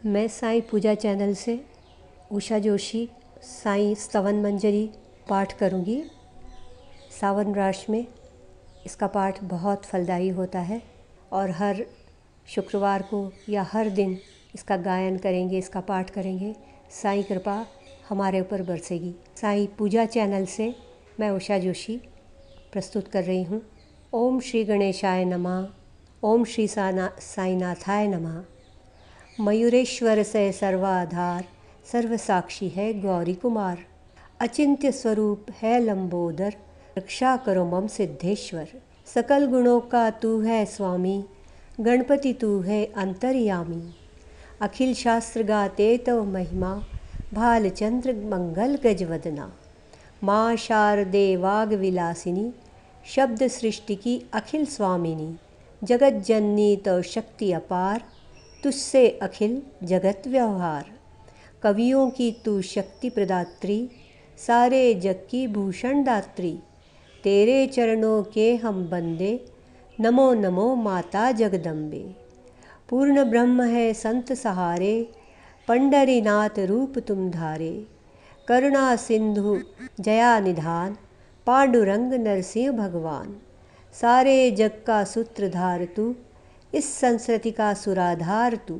मैं साईं पूजा चैनल से उषा जोशी साईं स्तवन मंजरी पाठ करूँगी। सावन राश में इसका पाठ बहुत फलदायी होता है और हर शुक्रवार को या हर दिन इसका गायन करेंगे, इसका पाठ करेंगे, साईं कृपा हमारे ऊपर बरसेगी। साईं पूजा चैनल से मैं उषा जोशी प्रस्तुत कर रही हूँ। ओम श्री गणेशाय नमः। ओम श्री साईनाथाय नमः। मयूरेश्वर से सर्वाधार, सर्वसाक्षी है गौरी कुमार। अचिंत्य स्वरूप है लंबोदर, रक्षा करो मम सिद्धेश्वर। सकल गुणों का तू है स्वामी, गणपति तू है अंतर्यामी। अखिल शास्त्र गाते तव महिमा, भालचंद्र मंगल गजवदना। माँ शारदे वाग विलासिनी, शब्द सृष्टि की अखिल स्वामिनी। जगत जननी तो शक्ति अपार, तुझसे अखिल जगत व्यवहार। कवियों की तू शक्ति प्रदात्री, सारे जग की भूषण दात्री। तेरे चरणों के हम बंदे, नमो नमो माता जगदम्बे। पूर्ण ब्रह्म है संत सहारे, पंडरीनाथ रूप तुम धारे। करुणा सिंधु जया निधान, पांडुरंग नरसिंह भगवान। सारे जग का सूत्रधार तू, इस संस्कृति का सुराधार तू।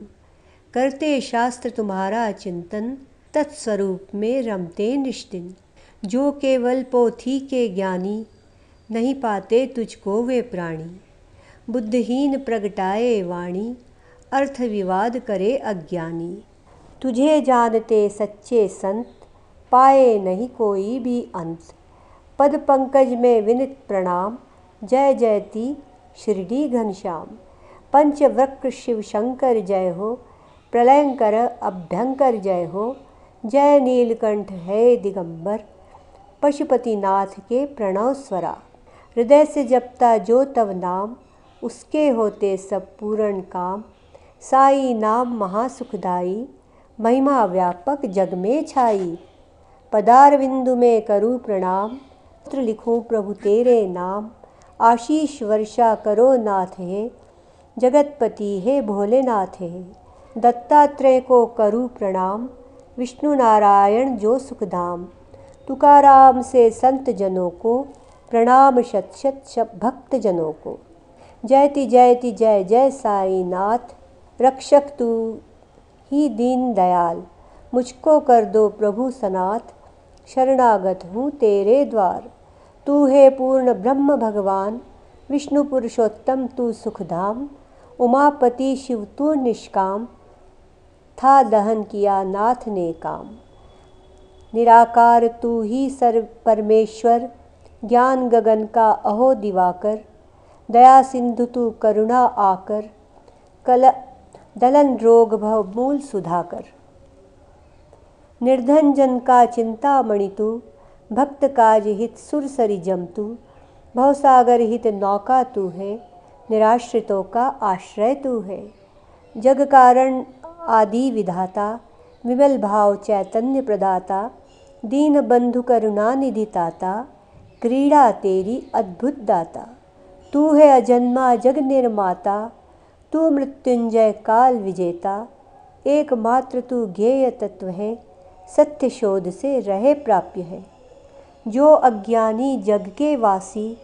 करते शास्त्र तुम्हारा चिंतन, तत्स्वरूप में रमते निष्दिन। जो केवल पोथी के ज्ञानी, नहीं पाते तुझको वे प्राणी। बुद्धिहीन प्रगटाए वाणी, अर्थ विवाद करे अज्ञानी। तुझे जानते सच्चे संत, पाए नहीं कोई भी अंत। पद पंकज में विनित प्रणाम, जय जयति शिरडी घनश्याम। पंचवक्र शिव शंकर जय हो, प्रलयंकर अभ्यंकर जय हो। जय नीलकंठ है दिगंबर, पशुपतिनाथ के प्रणव स्वरा। हृदय से जपता जो तव नाम, उसके होते सब पूर्ण काम। साई नाम महासुखदाई, महिमा व्यापक जग में छाई। पदार बिंदु में करूँ प्रणाम, पत्र लिखूँ प्रभु तेरे नाम। आशीष वर्षा करो नाथ है, जगतपति है भोलेनाथ है। दत्तात्रेय को करूँ प्रणाम, विष्णु नारायण जो सुखधाम। तुकाराम से संत जनों को, प्रणाम शत शत भक्त जनों को। जयति जयति जय जय साईनाथ, रक्षक तू ही दीन दयाल। मुझको कर दो प्रभु सनाथ, शरणागत हूँ तेरे द्वार। तू है पूर्ण ब्रह्म भगवान, विष्णु पुरुषोत्तम तू सुखधाम। उमापति शिव तू निष्काम, था दहन किया नाथ ने काम। निराकार तू ही सर्व परमेश्वर, ज्ञान गगन का अहो दिवाकर। दया सिंधु तू करुणा आकर, दलन रोग भव मूल सुधाकर। निर्धन जन का चिंतामणि तू, भक्त काज हित सुरसरी जम तू। भवसागर हित नौका तू है, निराश्रितों का आश्रय तू है। जग कारण आदि विधाता, विमल भाव चैतन्य प्रदाता। दीन बंधु करुणा निधि ताता, क्रीड़ा तेरी अद्भुत दाता। तू है अजन्मा जग निर्माता, तू मृत्युंजय काल विजेता। एकमात्र तू ज्ञेय तत्व है, सत्य शोध से रहे प्राप्य है। जो अज्ञानी जग के वासी,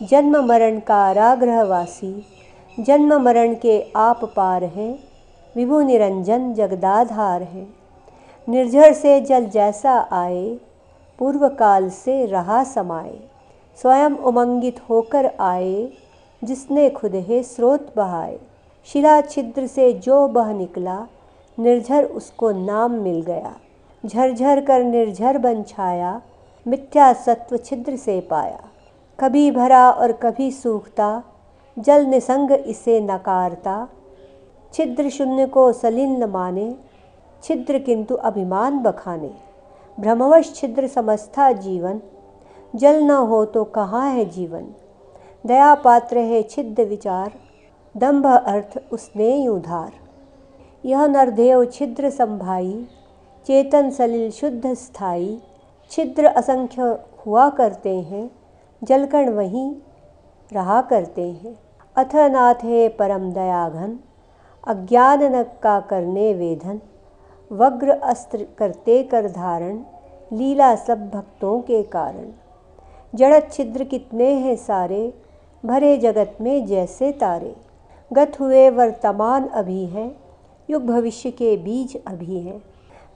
जन्म मरण कारागृहवासी। जन्म मरण के आप पार हैं, विभु निरंजन जगदाधार है। निर्झर से जल जैसा आए, पूर्व काल से रहा समाए। स्वयं उमंगित होकर आए, जिसने खुद है स्रोत बहाए। शिला छिद्र से जो बह निकला, निर्झर उसको नाम मिल गया। झरझर कर निर्झर बन छाया, मिथ्या सत्व छिद्र से पाया। कभी भरा और कभी सूखता, जल निसंग इसे नकारता। छिद्र शून्य को सलिल न माने, छिद्र किंतु अभिमान बखाने। भ्रमवश छिद्र समझता जीवन, जल न हो तो कहाँ है जीवन। दया पात्र है छिद्र विचार, दंभ अर्थ उसने यूं धार। यह नरदेव छिद्र संभाई, चेतन सलिल शुद्ध स्थाई। छिद्र असंख्य हुआ करते हैं, जलकण वहीं रहा करते हैं। अथ नाथ है परम दयाघन, अज्ञान नग का करने वेधन। वग्र अस्त्र करते कर धारण, लीला सब भक्तों के कारण। जड़ छिद्र कितने हैं सारे, भरे जगत में जैसे तारे। गत हुए वर्तमान अभी हैं, युग भविष्य के बीज अभी हैं।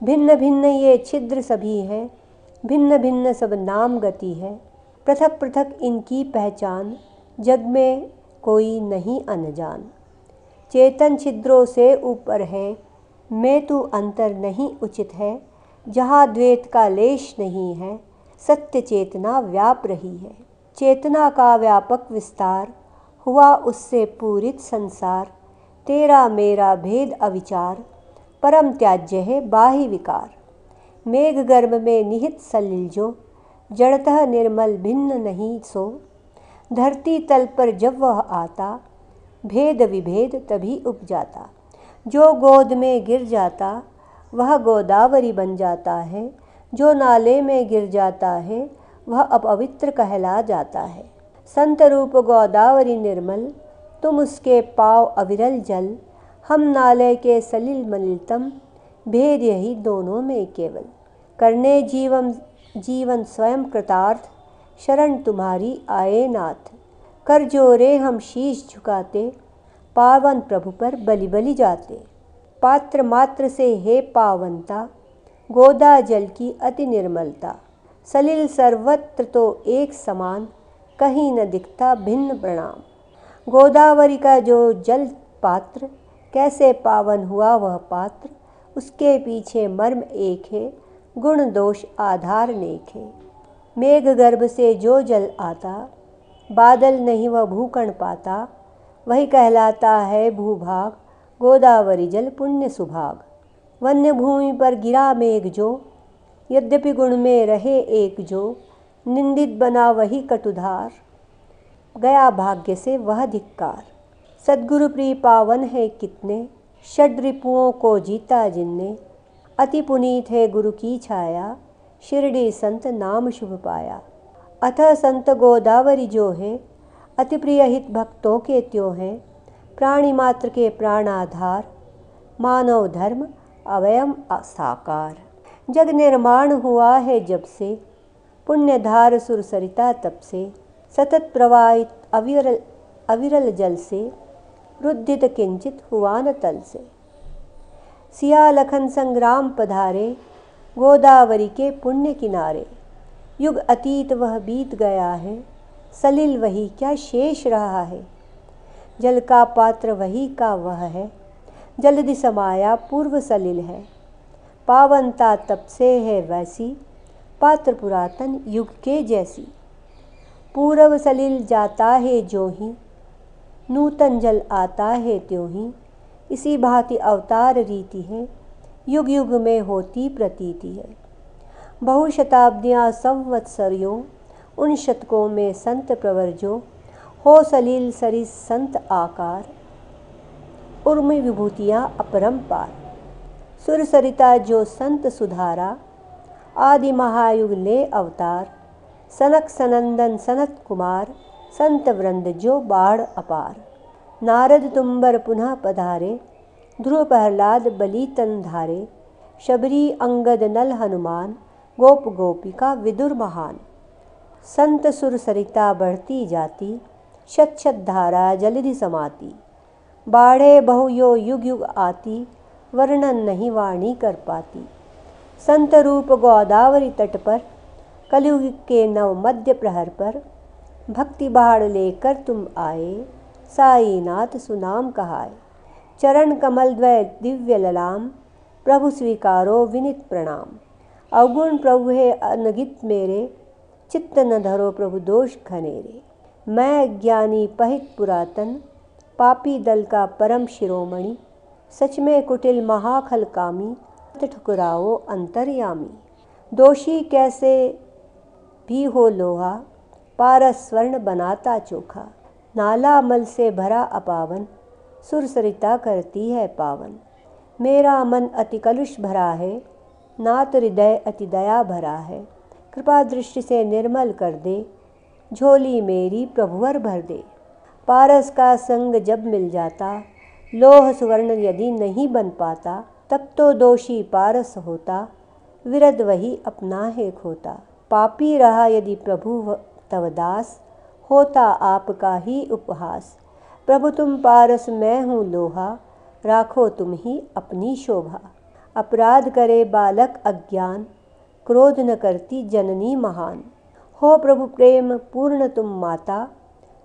भिन्न भिन्न ये छिद्र सभी हैं, भिन्न भिन्न सब नाम गति है। पृथक पृथक इनकी पहचान, जग में कोई नहीं अनजान। चेतन छिद्रों से ऊपर है, में तू अंतर नहीं उचित है। जहाँ द्वैत का लेश नहीं है, सत्य चेतना व्याप रही है। चेतना का व्यापक विस्तार, हुआ उससे पूरित संसार। तेरा मेरा भेद अविचार, परम त्याज्य है बाह्य विकार। मेघ गर्भ में निहित सलिल जो, जड़तः निर्मल भिन्न नहीं सो। धरती तल पर जब वह आता, भेद विभेद तभी उपजाता। जो गोद में गिर जाता, वह गोदावरी बन जाता है। जो नाले में गिर जाता है, वह अपवित्र कहला जाता है। संत रूप गोदावरी निर्मल, तुम उसके पाव अविरल जल। हम नाले के सलिल मलितम, भेद यही दोनों में केवल। करने जीवन स्वयं कृतार्थ, शरण तुम्हारी आए नाथ। कर जोरे हम शीश झुकाते, पावन प्रभु पर बलि बलि जाते। पात्र मात्र से हे पावनता, गोदा जल की अति निर्मलता। सलिल सर्वत्र तो एक समान, कहीं न दिखता भिन्न प्रणाम। गोदावरी का जो जल पात्र, कैसे पावन हुआ वह पात्र। उसके पीछे मर्म एक है, गुण दोष आधार नेक है। मेघ गर्भ से जो जल आता, बादल नहीं वह भूकण पाता। वही कहलाता है भूभाग, गोदावरी जल पुण्य सुभाग। वन्य भूमि पर गिरा मेघ जो, यद्यपि गुण में रहे एक जो। निंदित बना वही कटुधार, गया भाग्य से वह धिक्कार। सद्गुरु प्रिय पावन है कितने, षड रिपुओं को जीता जिनने। अति पुनीत है गुरु की छाया, शिरडी संत नाम शुभ पाया। अतः संत गोदावरी जो है, अति प्रिय हित भक्तों के त्यों हैं। प्राणी मात्र के प्राणाधार, मानव धर्म अवयम साकार। जग निर्माण हुआ है जब से, पुण्यधार सुरसरिता तब से। सतत प्रवाहित अविरल जल से, रुद्धित किंचित हुआ न तल से। सिया लखन संग्राम पधारे, गोदावरी के पुण्य किनारे। युग अतीत वह बीत गया है, सलिल वही क्या शेष रहा है। जल का पात्र वही का वह है, जलधि समाया पूर्व सलिल है। पावनता तब से है वैसी, पात्र पुरातन युग के जैसी। पूर्व सलिल जाता है जो ही, नूतन जल आता है त्यों ही। इसी भांति अवतार रीति है, युग युग में होती प्रतीति है। बहु शताब्दियाँ संवत्सरियों, उन शतकों में संत प्रवर जो। हो सलील सरिस संत आकार, उर्मी विभूतियाँ अपरंपार। सुर सरिता जो संत सुधारा, आदि महायुग ले अवतार। सनक सनंदन सनत कुमार, संत वृंद जो बाढ़ अपार। नारद तुम्बर पुनः पधारे, ध्रुव प्रहलाद बलि तन धारे। शबरी अंगद नल हनुमान, गोप गोपिका विदुर महान। संत सुर सरिता बढ़ती जाती, शत शत धारा जलधि समाती। बाढ़े बहु यो युग युग आती, वर्णन नहीं वाणी कर पाती। संत रूप गोदावरी तट पर, कलयुग के नव मध्य प्रहर पर। भक्ति बाढ़ लेकर तुम आए, साईनाथ सुनाम कहाए। चरण कमल द्वय दिव्य ललाम, प्रभु स्वीकारो विनित प्रणाम। अवगुण प्रभु है अनगित मेरे, चित्त न धरो प्रभु दोष घनेरे। मैं ज्ञानी पहित पुरातन, पापी दल का परम शिरोमणि। सच में कुटिल महाखल कामी, ठुकराओ अंतर्यामी। दोषी कैसे भी हो लोहा, पारस स्वर्ण बनाता चोखा। नाला मल से भरा अपावन, सुर सरिता करती है पावन। मेरा मन अति कलुष भरा है, नात हृदय अति दया भरा है। कृपा दृष्टि से निर्मल कर दे, झोली मेरी प्रभुवर भर दे। पारस का संग जब मिल जाता, लोह सुवर्ण यदि नहीं बन पाता। तब तो दोषी पारस होता, विरद वही अपना है खोता। पापी रहा यदि प्रभु तव दास, होता आपका ही उपहास। प्रभु तुम पारस मैं हूँ लोहा, राखो तुम ही अपनी शोभा। अपराध करे बालक अज्ञान, क्रोध न करती जननी महान। हो प्रभु प्रेम पूर्ण तुम माता,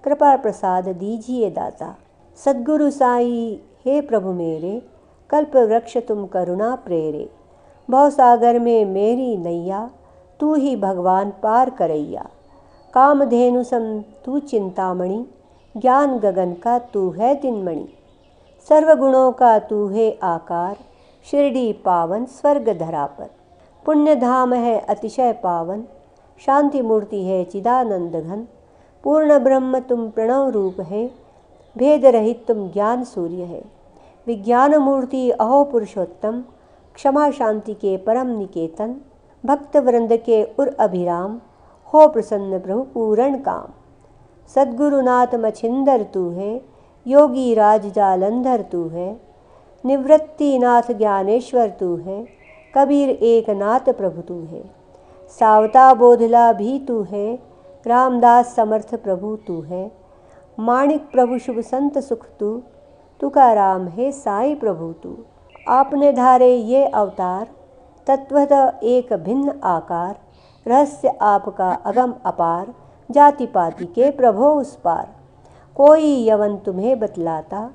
कृपा प्रसाद दीजिए दाता। सद्गुरु साई हे प्रभु मेरे, कल्प वृक्ष तुम करुणा प्रेरे। भवसागर में मेरी नैया, तू ही भगवान पार करैया। कामधेनु सम तू चिंतामणि, ज्ञान गगन का तू है दिनमणि। सर्वगुणों का तू है आकार, शिरडी पावन स्वर्ग धरा पर। पुण्य धाम है अतिशय पावन, शांति मूर्ति है चिदानंद घन। पूर्ण ब्रह्म तुम प्रणव रूप है, भेद रहित तुम ज्ञान सूर्य है। विज्ञान मूर्ति अहो पुरुषोत्तम, क्षमा शांति के परम निकेतन। भक्त वृंद के उर अभिराम, हो प्रसन्न प्रभु पूर्ण काम। सद्गुरुनाथ मछिंदर तू है, योगी राज जालंधर तू है। निवृत्तिनाथ ज्ञानेश्वर तू है, कबीर एक नाथ प्रभु तू है। सावता बोधला भी तू है, रामदास समर्थ प्रभु तू है। माणिक प्रभु शुभ संत सुख तू, तुकाराम है साई प्रभु तू। आपने धारे ये अवतार, तत्वतः एक भिन्न आकार। रहस्य आपका अगम अपार, जाति पाति के प्रभो उस पार। कोई यवन तुम्हें बतलाता,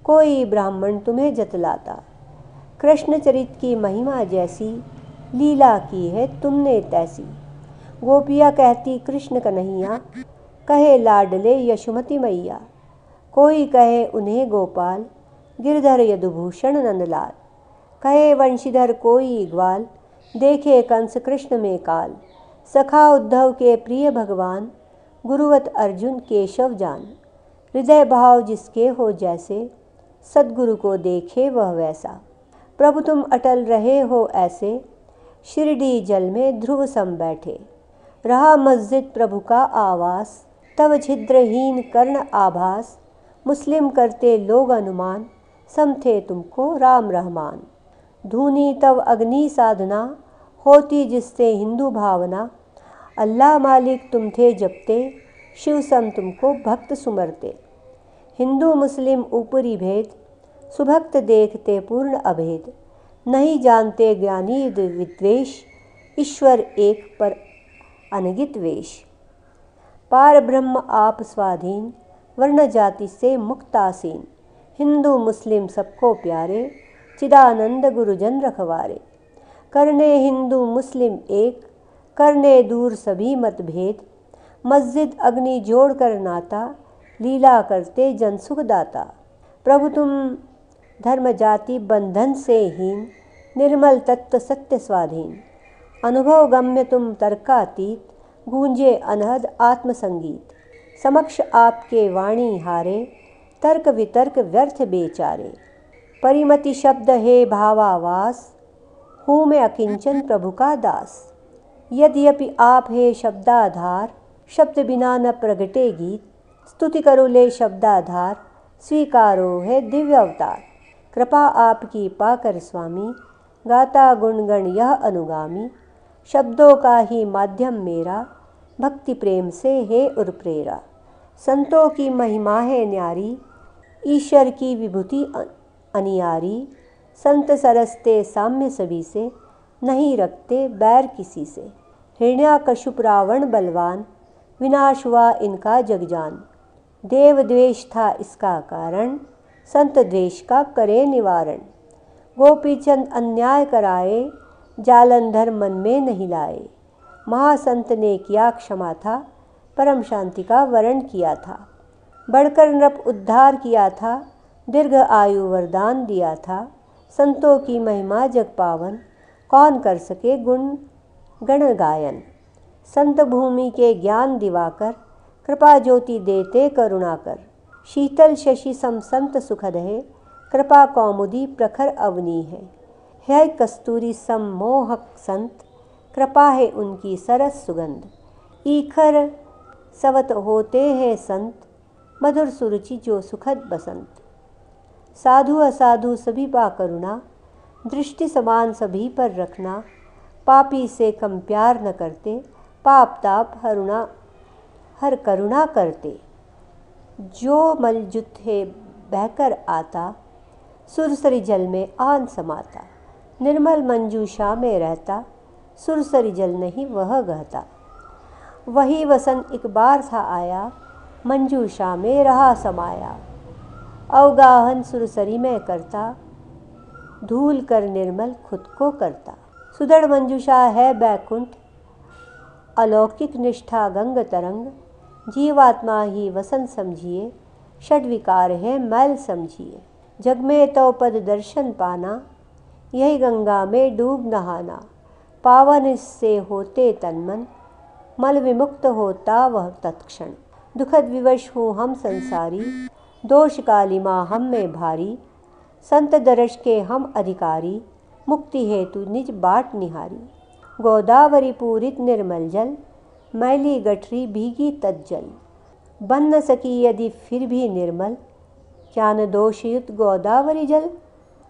कोई ब्राह्मण तुम्हें जतलाता। कृष्ण चरित की महिमा जैसी, लीला की है तुमने तैसी। गोपिया कहती कृष्ण कन्हैया, कहे लाडले यशोमती मैया। कोई कहे उन्हें गोपाल, गिरधर यदुभूषण नंदलाल। कहे वंशीधर कोई ग्वाल, देखे कंस कृष्ण में काल। सखा उद्धव के प्रिय भगवान, गुरुवत अर्जुन केशव जान। हृदय भाव जिसके हो जैसे, सद्गुरु को देखे वह वैसा। प्रभु तुम अटल रहे हो ऐसे, शिरडी जल में ध्रुव सम बैठे। रहा मस्जिद प्रभु का आवास, तब छिद्रहीन कर्ण आभास। मुस्लिम करते लोग अनुमान, सम थे तुमको राम रहमान। धूनी तब अग्नि साधना, होती जिससे हिंदू भावना। अल्लाह मालिक तुम थे जपते, शिव सम तुमको भक्त सुमरते। हिंदू मुस्लिम ऊपरी भेद, सुभक्त देखते पूर्ण अभेद। नहीं जानते ज्ञानी विद्वेष, ईश्वर एक पर अनगित वेश। पार ब्रह्म आप स्वाधीन, वर्ण जाति से मुक्तासीन। हिंदू मुस्लिम सबको प्यारे, चिदानंद गुरुजन रखवारे। करने हिंदू मुस्लिम एक, करने दूर सभी मतभेद। मस्जिद अग्नि जोड़ कर नाता, लीला करते जन सुख दाता। प्रभु तुम धर्म जाति बंधन से हीन, निर्मल तत्व सत्य स्वाधीन। अनुभव गम्य तुम तर्कातीत, गूंजे अनहद आत्मसंगीत। समक्ष आपके वाणी हारे, तर्क वितर्क व्यर्थ बेचारे। परिमति शब्द है भावावास, हूँ मैं अकिंचन प्रभु का दास। यद्यपि आप है शब्दाधार, शब्द बिना न प्रगटे गीत। स्तुति करो ले शब्दाधार, स्वीकारो है दिव्य अवतार। कृपा आपकी पाकर स्वामी, गाता गुणगण यह अनुगामी। शब्दों का ही माध्यम मेरा, भक्ति प्रेम से है उर्प्रेरा। संतों की महिमा है न्यारी, ईश्वर की विभूति अनियारी। संत सरसते साम्य सभी से, नहीं रखते बैर किसी से। हिरण्याकशुप रावण बलवान, विनाश हुआ इनका जगजान। देव द्वेष था इसका कारण, संत द्वेष का करे निवारण। गोपीचंद अन्याय कराए, जालंधर मन में नहीं लाए। महासंत ने किया क्षमा था, परम शांति का वरण किया था। बढ़कर नृप उद्धार किया था, दीर्घ आयु वरदान दिया था। संतों की महिमा जग पावन, कौन कर सके गुण गण गायन। संत भूमि के ज्ञान दिवाकर, कृपा ज्योति देते करुणाकर। शीतल शशि सम संत सुखद है, कृपा कौमुदी प्रखर अवनी है कस्तूरी सम मोहक संत, कृपा है उनकी सरस सुगंध। ईखर सवत होते हैं संत, मधुर सुरुचि जो सुखद बसंत। साधु असाधु सभी पा करुणा, दृष्टि समान सभी पर रखना, पापी से कम प्यार न करते, पाप ताप हर करुणा करते। जो मल जुत्थे बहकर आता, सुरसरी जल में आन समाता। निर्मल मंजूषा में रहता, सुरसरी जल नहीं वह गहता। वही वसंत एक बार था आया, मंजूषा में रहा समाया। अवगाहन सुरसरी में करता, धूल कर निर्मल खुद को करता। सुदृढ़ मंजूषा है बैकुंठ, अलौकिक निष्ठा गंग तरंग। जीवात्मा ही वसंत समझिए, षड्विकार है मैल समझिए। जग में तो पद दर्शन पाना, यही गंगा में डूब नहाना। पावन इससे होते तन मन, मल विमुक्त होता वह तत्क्षण। दुखद विवश हूँ हम संसारी, दोष कालिमा हम में भारी। संत दर्श के हम अधिकारी, मुक्ति हेतु निज बाट निहारी। गोदावरी पूरित निर्मल जल, मैली गठरी भीगी तज्जल। बन न सकी यदि फिर भी निर्मल, क्या न दोषयुत गोदावरी जल।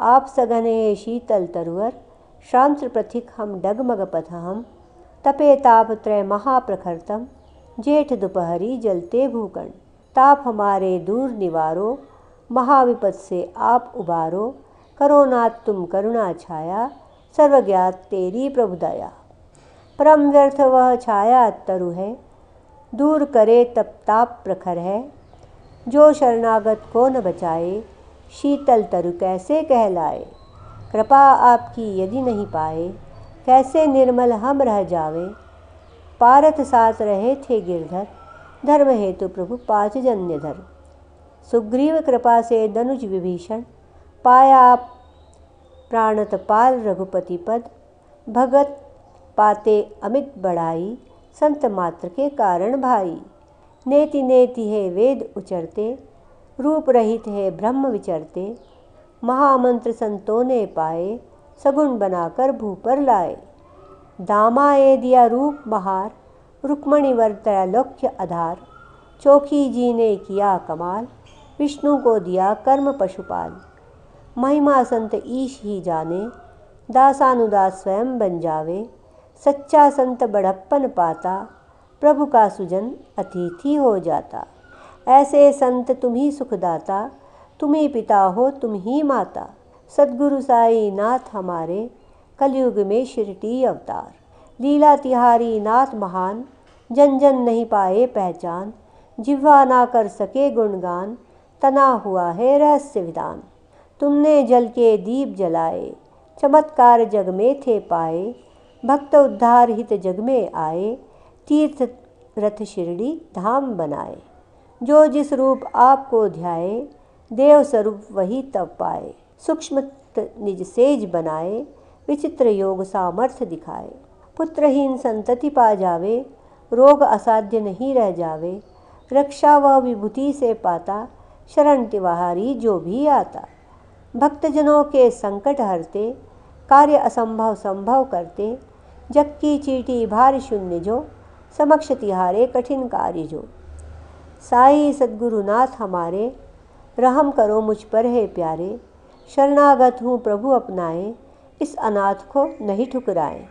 आप सघन है शीतल तरुवर, श्रांत प्रथिक हम डगमग पथ हम। तपे ताप त्रय महाप्रखरतम, जेठ दोपहरी जलते भूकण। ताप हमारे दूर निवारो, महाविपद से आप उबारो। करो नाथ तुम करुणा छाया, सर्वज्ञात तेरी प्रभु दया। परम व्यर्थ वह छाया तरु है, दूर करे तप ताप प्रखर है। जो शरणागत को न बचाए, शीतल तरु कैसे कहलाए। कृपा आपकी यदि नहीं पाए, कैसे निर्मल हम रह जावे। पारथ साथ रहे थे गिरधर, धर्म हेतु प्रभु पाँच जन्य धर। सुग्रीव कृपा से धनुज विभीषण, पाया प्राणत पाल रघुपति पद। भगत पाते अमित बढ़ाई, संत मात्र के कारण भाई। नेति नेति है वेद उचरते, रूप रहित है ब्रह्म विचरते। महामंत्र संतों ने पाए, सगुण बनाकर भू पर लाए। दामाए दिया रूप महार, रुक्मणी वर त्रैलोक्य आधार। चोखी जी ने किया कमाल, विष्णु को दिया कर्म पशुपाल। महिमा संत ईश ही जाने, दासानुदास स्वयं बन जावे। सच्चा संत बड़प्पन पाता, प्रभु का सुजन अतिथि हो जाता। ऐसे संत तुम ही सुखदाता, तुम ही पिता हो तुम ही माता। सद्गुरु साई नाथ हमारे, कलयुग में शिरटी अवतार। लीला तिहारी नाथ महान, जन जन नहीं पाए पहचान। जिह्वा ना कर सके गुणगान, तना हुआ है रहस्य विधान। तुमने जल के दीप जलाए, चमत्कार जग में थे पाए। भक्त उद्धार हित जग में आए, तीर्थ रथ शिरडी धाम बनाए। जो जिस रूप आपको ध्याए, देव स्वरूप वही तब पाए। सूक्ष्म निज सेज बनाए, विचित्र योग सामर्थ्य दिखाए। पुत्रहीन संतति पा जावे, रोग असाध्य नहीं रह जावे। रक्षा व विभूति से पाता, शरण तिवारी जो भी आता। भक्तजनों के संकट हरते, कार्य असंभव संभव करते। जग की चीटी भार शून्य जो, समक्ष तिहारे कठिन कार्य जो। साई सद्गुरुनाथ हमारे, रहम करो मुझ पर है प्यारे। शरणागत हूँ प्रभु अपनाए, इस अनाथ को नहीं ठुकराएं।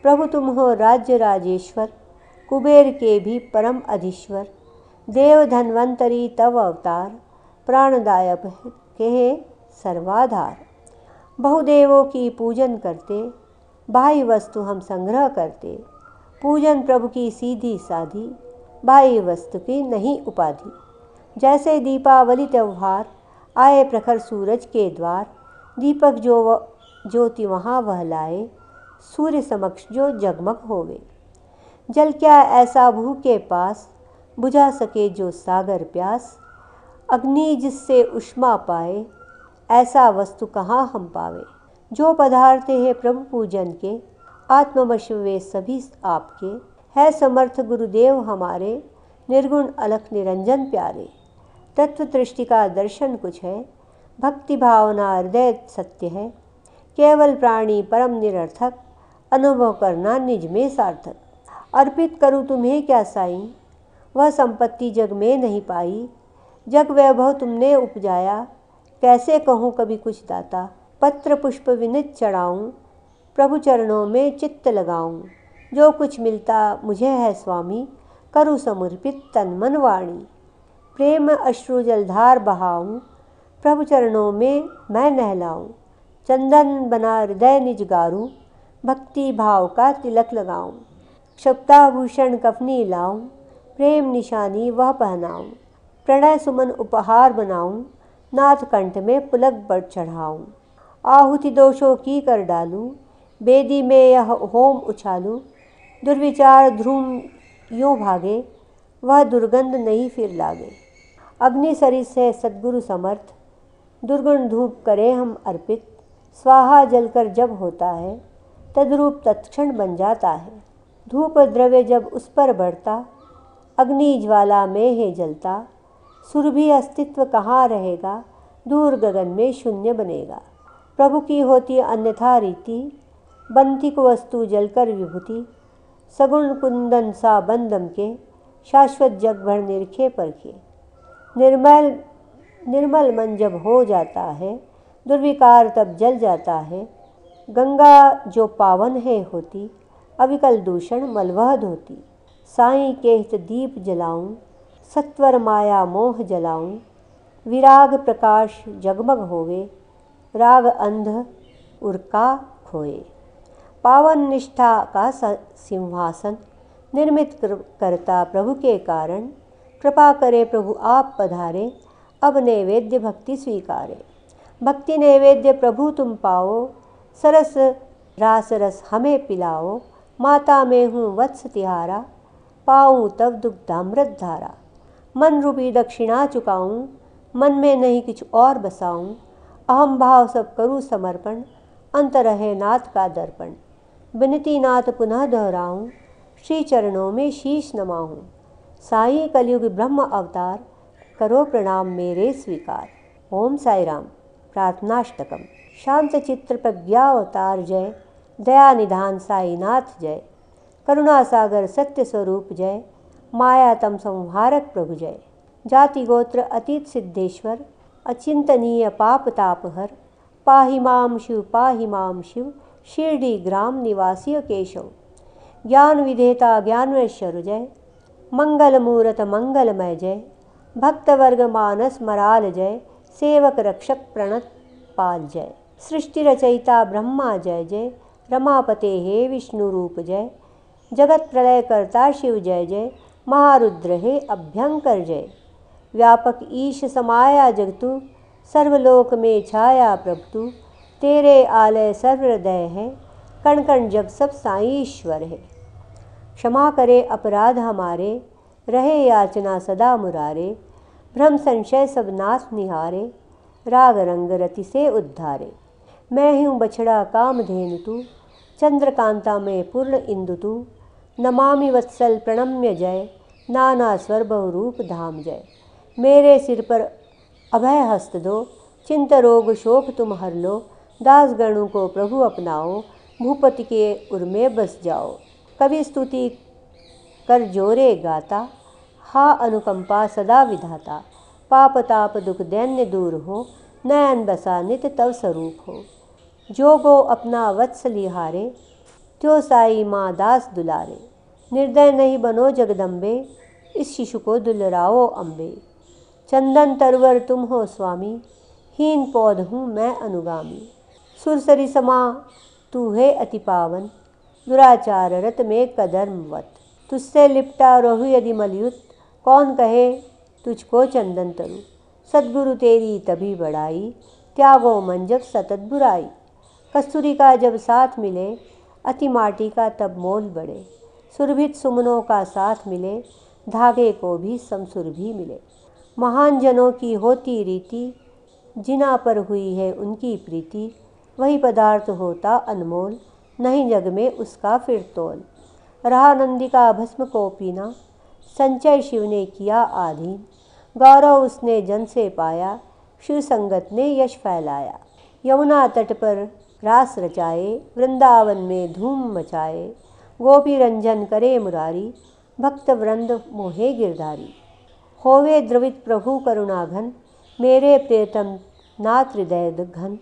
प्रभु तुम हो राज्य राजेश्वर, कुबेर के भी परम अधीश्वर। देव धन्वंतरी तव अवतार, प्राणदायक के सर्वाधार। बहुदेवों की पूजन करते, बाह्य वस्तु हम संग्रह करते। पूजन प्रभु की सीधी साधी, बाह्य वस्तु की नहीं उपाधि। जैसे दीपावली त्यौहार, आए प्रखर सूरज के द्वार। दीपक जो ज्योति वहाँ वह लाए, सूर्य समक्ष जो जगमग होवे। जल क्या ऐसा भू के पास, बुझा सके जो सागर प्यास। अग्नि जिससे उष्मा पाए, ऐसा वस्तु कहाँ हम पावे। जो पदार्थ है प्रभु पूजन के, आत्मवश वे सभी आपके। है समर्थ गुरुदेव हमारे, निर्गुण अलख निरंजन प्यारे। तत्व दृष्टि का दर्शन कुछ है, भक्ति भावना हृदय सत्य है। केवल प्राणी परम निरर्थक, अनुभव करना निज में सार्थक। अर्पित करूँ तुम्हें क्या साईं, वह संपत्ति जग में नहीं पाई। जग वैभव तुमने उपजाया, कैसे कहूँ कभी कुछ दाता। पत्र पुष्प विनित चढ़ाऊं, प्रभु चरणों में चित्त लगाऊं। जो कुछ मिलता मुझे है स्वामी, करूँ समर्पित तन मन वाणी। प्रेम अश्रु जलधार बहाऊं, प्रभु चरणों में मैं नहलाऊं। चंदन बना हृदय निज गारूं, भक्ति भाव का तिलक लगाऊं। क्षप्ताभूषण कफनी लाऊं, प्रेम निशानी वह पहनाऊं। प्रणय सुमन उपहार बनाऊं, नाथ कंठ में पुलक बढ़ चढ़ाऊं। आहुति दोषों की कर डालूं, बेदी में यह होम उछालूं। दुर्विचार ध्रुम यूँ भागे, वह दुर्गंध नहीं फिर लागे। अग्नि सरिस है सद्गुरु समर्थ, दुर्गुण धूप करें हम अर्पित। स्वाहा जलकर जब होता है, तद्रूप तत्क्षण बन जाता है। धूप द्रव्य जब उस पर बढ़ता, अग्नि ज्वाला में है जलता। सुरभि अस्तित्व कहाँ रहेगा, दूर गगन में शून्य बनेगा। प्रभु की होती अन्यथा रीति, बनती को वस्तु जलकर विभूति। सगुण कुंदन सा बंदम के, शाश्वत जग भर निरखे परखे। निर्मल मन जब हो जाता है, दुर्विकार तब जल जाता है। गंगा जो पावन है होती, अविकल दूषण मलवह धोती। साईं के हित दीप जलाऊं, सत्वर माया मोह जलाऊं। विराग प्रकाश जगमग होवे, राग अंध उर्का खोए। पावन निष्ठा का सिंहासन निर्मित करता प्रभु के कारण। कृपा करे प्रभु आप पधारे, अब नैवेद्य भक्ति स्वीकारे। भक्ति नैवेद्य प्रभु तुम पाओ, सरस रास रस हमें पिलाओ। माता में हूँ वत्स तिहारा, पाऊँ तब दुग्धामृत धारा। मन रूपी दक्षिणा चुकाऊँ, मन में नहीं कुछ और बसाऊँ। अहम भाव सब करूँ समर्पण, अंत रहे नाथ का दर्पण। विनती नाथ पुनः दोहराऊँ, श्री चरणों में शीश नमाऊँ। साईं कलयुग ब्रह्म अवतार, करो प्रणाम मेरे स्वीकार। ओम साई राम। प्रार्थनाष्टकम। शांत चित्र प्रज्ञा अवतार जय, दया निधान साईनाथ जय। करुणा सागर सत्य स्वरूप जय, माया तम संहारक प्रभु जय। जाति गोत्र अतीत सिद्धेश्वर, अचिंतनीय पाप तापहर। पाहि माम शिव, शिरडी ग्राम निवासी केशव। ज्ञान विधेता ज्ञानवेश्वर जय, मंगल मूरत मंगलमय जय। भक्त वर्ग मानस मराल जय, सेवक रक्षक प्रणत पाल जय। सृष्टि रचयिता ब्रह्मा जय जय, रमापते हे विष्णु रूप जय। जगत प्रलय करता शिव जय जय, महारुद्र हे अभ्यंकर जय। व्यापक ईश समाया जगतु, सर्वलोक में छाया प्रभु। तेरे आलय सर्वहृदय है, कण कण जग सब साईं ईश्वर है। क्षमा करे अपराध हमारे, रहे याचना सदा मुरारे। भ्रम संशय सब नाश निहारे, राग रंग रति से उद्धारे। मैं हूँ बछड़ा कामधेनु तू, चंद्रकांता में पूर्ण इंदु तू। नमामि वत्सल प्रणम्य जय, नाना स्वर बहुरूप धाम जय। मेरे सिर पर अभय हस्त दो, चिंत रोग शोक तुम हर लो। दास गणों को प्रभु अपनाओ, भूपति के उर में बस जाओ। कवि स्तुति कर जोरे गाता, हा अनुकंपा सदा विधाता। पाप ताप दुख दैन्य दूर हो, नयन बसा नित तव स्वरूप हो। जो गो अपना वत्स लिहारे, त्यो साई माँ दास दुलारे। निर्दय नहीं बनो जगदम्बे, इस शिशु को दुलराओ अम्बे। चंदन तरवर तुम हो स्वामी, हीन पौध हूँ मैं अनुगामी। सुरसरी समा तू है अति पावन, दुराचार रत में कदर्मवत। तुझसे लिपटा रहु यदि मलयुत, कौन कहे तुझको चंदन तरु। सद्गुरु तेरी तभी बढ़ाई, त्यागो मन जब सतत बुराई। कस्तूरी का जब साथ मिले, अति माटी का तब मोल बढ़े। सुरभित सुमनों का साथ मिले, धागे को भी समसुरभि मिले। महान जनों की होती रीति, जिना पर हुई है उनकी प्रीति। वही पदार्थ होता अनमोल, नहीं जग में उसका फिर तोल। रहा नंदी का भस्म को पीना, संचय शिव ने किया आधीन। गौरव उसने जन से पाया, शिव संगत ने यश फैलाया। यमुना तट पर रास रचाए, वृंदावन में धूम मचाए। गोपी रंजन करे मुरारी, भक्त वृंद मोहे गिरधारी। होवे द्रवित प्रभु करुणाघन, मेरे प्रियतम नाथ हृदय घन।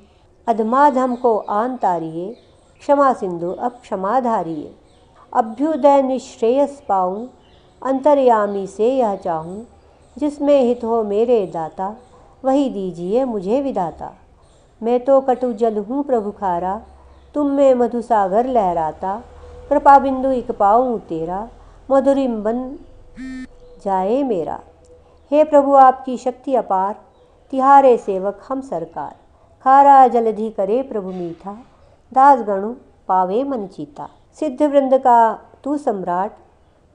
अधमाधम को आन तारिये, क्षमा सिंधु अब क्षमा धारिये। अभ्युदय निश्रेयस पाऊँ, अंतर्यामी से यह चाहूँ, जिसमें हित हो मेरे दाता, वही दीजिए मुझे विधाता। मैं तो कटु जल हूँ प्रभु खारा, तुम में मधुसागर लहराता। कृपा बिंदु एक पाऊँ तेरा, मधुरिम बन जाए मेरा। हे प्रभु आपकी शक्ति अपार, तिहारे सेवक हम सरकार। खारा जलधि करे प्रभु मीठा, दास गणु पावे मन चीता। सिद्ध वृंद का तू सम्राट,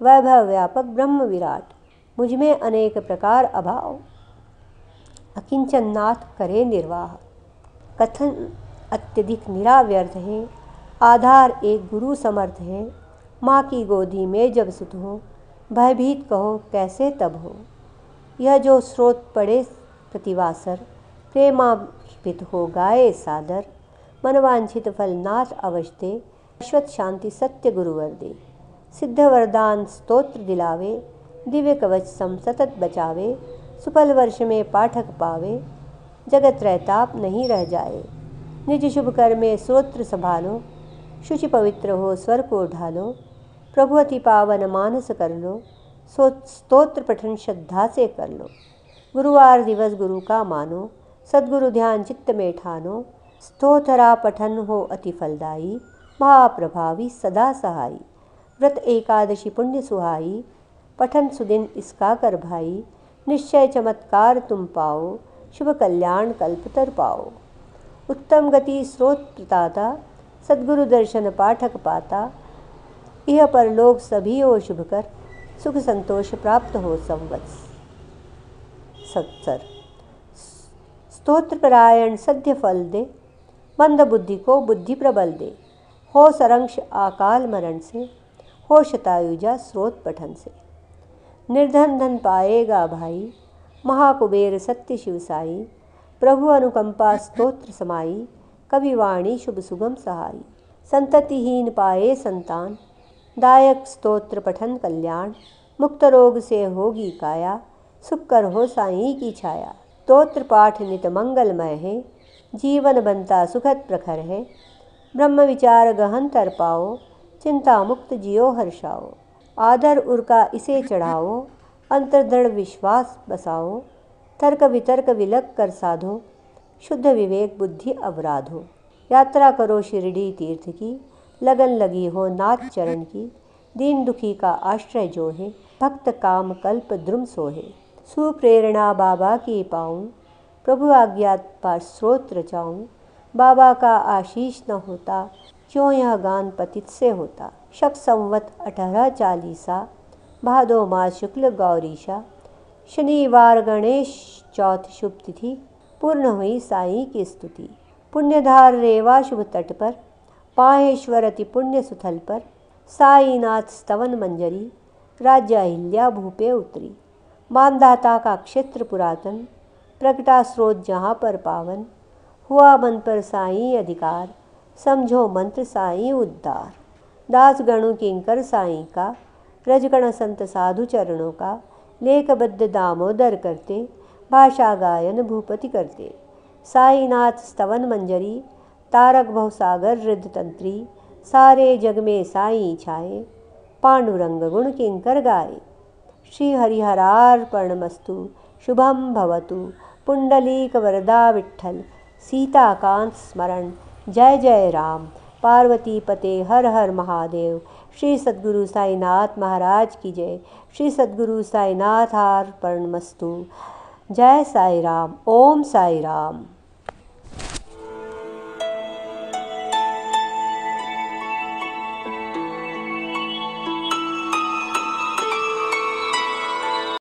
वैभव व्यापक ब्रह्म विराट। मुझमें अनेक प्रकार अभाव, अकिंचन नाथ करे निर्वाह। कथन अत्यधिक निराव्यर्थ है, आधार एक गुरु समर्थ है। माँ की गोदी में जब सुत हो, भयभीत कहो कैसे तब हो। यह जो स्रोत पड़े प्रतिवासर, प्रेमार्पित हो गाए सादर। मनवांछित फल नाथ अवश्य दे, शाश्वत शांति सत्य गुरुवर दे। सिद्ध वरदान स्तोत्र दिलावे, दिव्य कवच सम सतत बचावे। सुफल वर्ष में पाठक पावे, जगत त्रैताप नहीं रह जाए। निज शुभ कर में स्तोत्र संभालो, शुचि पवित्र हो स्वर को ढालो। प्रभु अति पावन मानस कर लो, स्तोत्र पठन श्रद्धा से कर लो। गुरुवार दिवस गुरु का मानो, सद्गुरु ध्यान चित्त में ठानो। स्तोत्रा पठन हो अति फलदायी, महाप्रभावी सदा सहाई। व्रत एकादशी पुण्य सुहाई, पठन सुदिन इसका कर भाई। निश्चय चमत्कार तुम पाओ, शुभ कल्याण कल्पतर पाओ। उत्तम गति स्रोत प्रताता, सद्गुरु दर्शन पाठक पाता। यह परलोक सभी हो शुभ कर, सुख संतोष प्राप्त हो संवत्स सत्सर। स्तोत्र परायण सद्य फल दे, मंद बुद्धि को बुद्धि प्रबल दे। हो सरंक्ष आकाल मरण से, हो शतायुजा स्रोत पठन से। निर्धन धन पाएगा भाई, महाकुबेर सत्य शिवसाई। प्रभु अनुकंपा स्तोत्र समाई, कविवाणी शुभ सुगम सहाई। संततिहीन पाए संतान, दायक स्तोत्र पठन कल्याण। मुक्त रोग से होगी काया, सुख कर हो साईं की छाया। स्तोत्र पाठ नित मंगलमय है, जीवन बनता सुखद प्रखर है। ब्रह्म विचार गहन तर पाओ, चिंता मुक्त जियो हर्षाओ। आदर उर्का इसे चढ़ाओ, अंतर्दृढ़ विश्वास बसाओ। तर्क वितर्क विलग कर साधो, शुद्ध विवेक बुद्धि अवराधो। यात्रा करो शिरडी तीर्थ की, लगन लगी हो नाथ चरण की। दीन दुखी का आश्रय जो है, भक्त काम कल्प द्रुम सोहे। सुप्रेरणा बाबा की पाऊँ, प्रभु आज्ञा पर स्रोत रचाऊँ। बाबा का आशीष न होता, क्यों यह गान पतित से होता। शक संवत 1840, भादो मास शुक्ल गौरीशा। शनिवार गणेश चौथ शुभ तिथि, पूर्ण हुई साईं की स्तुति। पुण्यधार रेवा शुभ तट पर, पाहेश्वर अति पुण्य सुथल पर। साईनाथ स्तवन मंजरी, राज्य अहिल्या भूपे उतरी। मानदाता का क्षेत्र पुरातन, प्रगटा स्रोत जहाँ पर पावन। हुआ मन पर साईं अधिकार, समझो मंत्र साईं उद्धार। दास गणु किंकर साईं का, रजगण संत साधु चरणों का। लेखबद्ध दामोदर करते, भाषा गायन भूपति करते। साईनाथ स्तवन मंजरी, तारक भवसागर रिद्ध तंत्री। सारे जग में साईं छाए, पांडुरंग गुण किंकर गाए। श्री हरिहरार्पणमस्तु, शुभम भवतु। पुंडलीक वरदा विठ्ठल, सीताकांत स्मरण। जय जय राम, पार्वती पते हर हर महादेव। श्री सद्गुरु साईनाथ महाराज की जय। श्री सद्गुरु साईनाथ अर्पणमस्तु। जय साई राम, ओम साई राम।